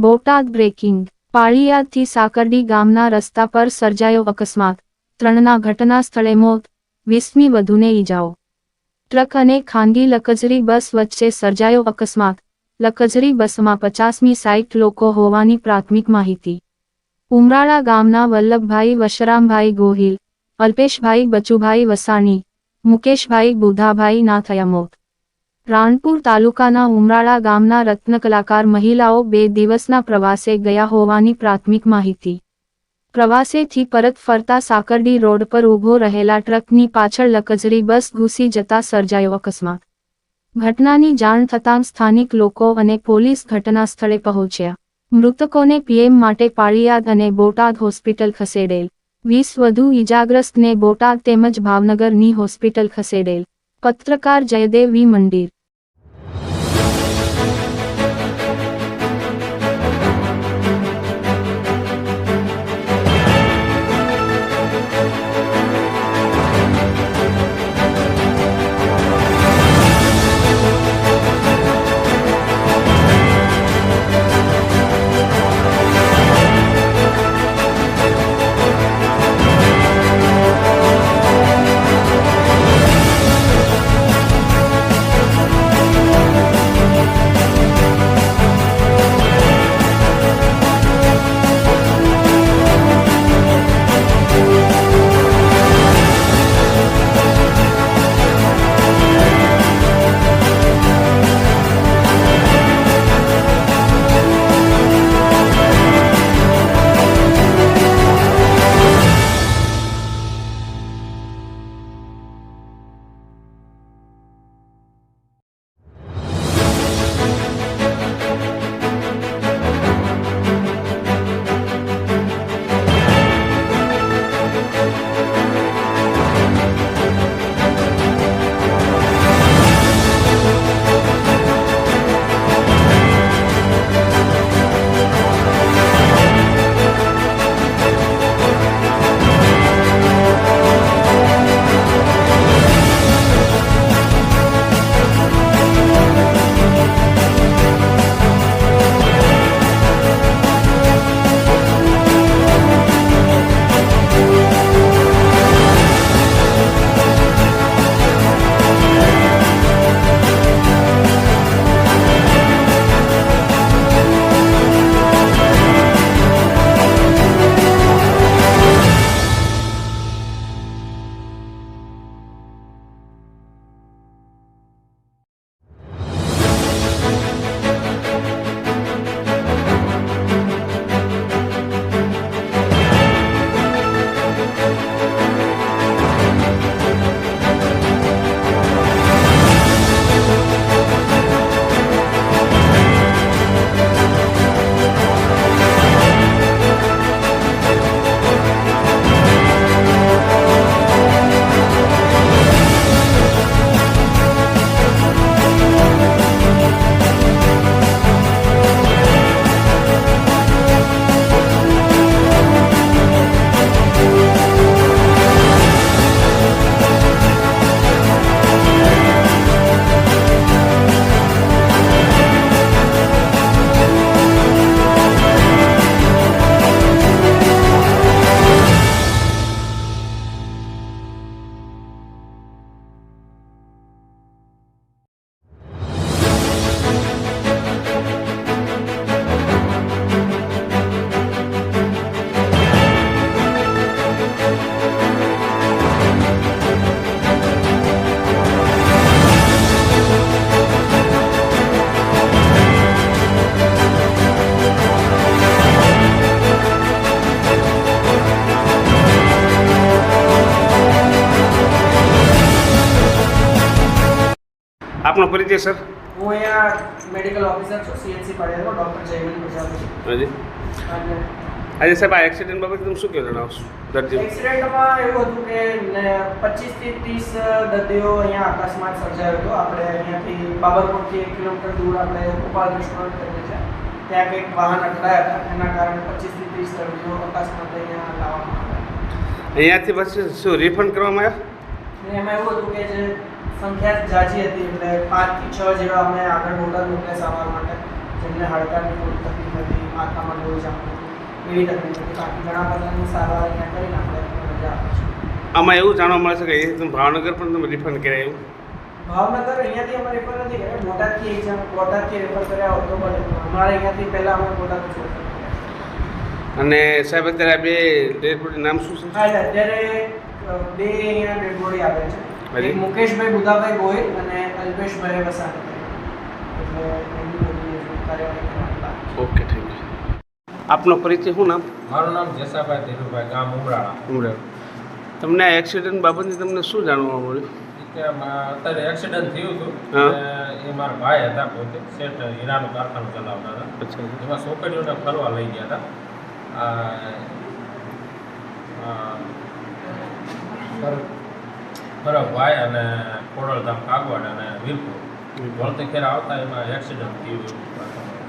Botad breaking પાળીયાદથી સાકરડી ગામના રસ્તા પર સર્જાયો અકસ્માત 3ના ઘટના સ્થળે મોત 20મી વધુને ઈજાઓ। ટ્રક અને ખાનગી લકઝરી બસ વચ્ચે સર્જાયો અકસ્માત। લકઝરી બસમાં 50મી 60 લોકો હોવાની પ્રાથમિક માહિતી। ઉમરાળા ગામના વલ્લભભાઈ વશરામભાઈ ગોહિલ, અલ્પેશભાઈ બચુભાઈ વસાણી, મુકેશભાઈ બુધાભાઈ ના થયા મોત। રાણપુર તાલુકાના ઉમરાળા ગામના રત્નકલાકાર મહિલાઓ 2 દિવસના પ્રવાસે ગયા હોવાની પ્રાથમિક માહિતી। પ્રવાસેથી પરત ફરતા સાકરડી રોડ પર ઊભો રહેલા ટ્રકની પાછળ લકઝરી બસ ઘૂસી જતા સર્જાયો અકસ્માત। ઘટનાની જાણ થતાં સ્થાનિક લોકો અને પોલીસ ઘટના સ્થળે પહોંચ્યા। મૃતકોને પીએમ માટે પાળીયાદ અને બોટાદ હોસ્પિટલ ખસેડેલ। 20 વધુ ઈજાગ્રસ્તને બોટાદ તેમજ ભાવનગરની હોસ્પિટલ ખસેડેલ। પત્રકાર જયદેવ વી મંદિર। આપનો પરિચય સર? હું અહીંયા મેડિકલ ઓફિસર છું સીએચસી પાળિયાદમાં, ડૉક્ટર જયવીર પ્રજાપતિ। હાજી અને આજે સાહેબ આ એક્સિડન્ટ બાબતે તમે શું કહો જણાવશો? દર્દી એક્સિડન્ટમાં એવું હતું કે 25 થી 30 દર્દીઓ અહીંયા અકસ્માત સર્જાયો હતો। આપણે અહીંયાથી બાબરકોટથી 1 કિલોમીટર દૂર આપણે ગોપાલ રેસ્ટોરન્ટ કરીએ છીએ, ત્યાં કંઈક વાહન અથડાયા હતા, એના કારણે 25 થી 30 દર્દીઓ અકસ્માત અહીંયા લાવવામાં આવ્યા। અહીંયાથી પછી શું રિફંડ કરવામાં આવ્યા? એમાં એવું હતું કે જે સંખ્યા જાજી હતી એટલે 5 થી 6 જેવા અમે આગળ બોટાદ મોકલ્યા સારવાર માટે, જેમને હાડકાની થોડી તકલીફ હતી, લોહી જમતું એવી તકલીફ હતી. બાકી ઘણા બધાની સારવાર અહીંયા કરીને આપણે રજા આપીએ છીએ. આમાં એવું જાણવા મળે છે કે એ તમે ભાવનગર પણ તમે રિફંડ કર્યા એવું? ભાવનગર અહીંયાથી અમે રેફર નથી કર્યા, બોટાદથી એક્ઝામ બોટાદથી રેફર કર્યા હોત તો બને. અમારે અહીંયાથી પહેલાં અમે બોટાદ છોડતા. અને સાહેબ અત્યારે આ બે ડેડ બોડી નામ શું છે? હા, એટલે અત્યારે બે અહીંયા ડેડ બોડી આવે છે. એક મુકેશભાઈ બુધાભાઈ ગોહિલ અને અલ્પેશભાઈ વસાણી. એટલે એમની બધી કાર્યવાહી કરવાની બાકી છે. Okay, thank you. આપનો પરિચય શું નામ? મારું નામ જેસાભાઈ ધીરુભાઈ, ગામ ઉમરાળા. ઉમરાવ. તમને આ એક્સિડન્ટ બાબતની તમને શું જાણવા મળ્યું? કે અત્યારે એક્સિડન્ટ થયું હતું. હા. એ મારા ભાઈ હતા, પોતે શેઠ હીરાનું કારખાનું ચલાવતા હતા. અચ્છા. એમાં છોકરીઓને ફરવા લઈ ગયા હતા. ભાઈ અને ખોડલધામ કાગવાડ અને વીરપુર વળતે ખેર આવતા એમાં એક્સિડન્ટ થયું.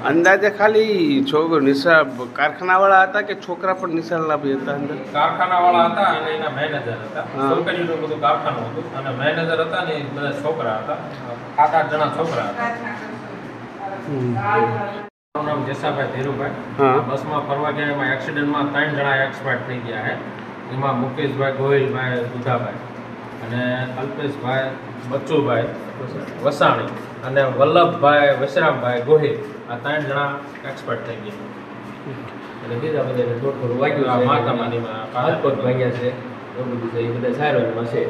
અંદાજે ખાલી છોકરો નિશાળ કારખાનાવાળા હતા કે છોકરા પણ નિશાળના બી હતા અંદર? કારખાનાવાળા હતા અને એના મેનેજર હતા. હા. છોકરીઓનું બધું કારખાનું હતું અને મેનેજર હતા ને એ બધા છોકરા હતા. 7-8 જણા છોકરા હતા. મારું નામ જેસાભાઈ ધીરુભાઈ. હા. બસમાં ફરવા ગયા એમાં એક્સિડન્ટમાં 3 જણા એક્સપાયર થઈ ગયા છે. એમાં મુકેશભાઈ ગોહિલભાઈ દુધાભાઈ અને અલ્પેશભાઈ બચ્ચુભાઈ વસાણી અને વલ્લભભાઈ વશરામભાઈ ગોહિલ, આ 3 જણા એક્સપાયર થઈ ગયા. અને બીજા બધાને થોડું થોડું વાગ્યું આ છે, માતામાનીમાં હાથ પગ ભાગ્યા છે, એવું બધું છે, એ બધા સારવારમાં છે.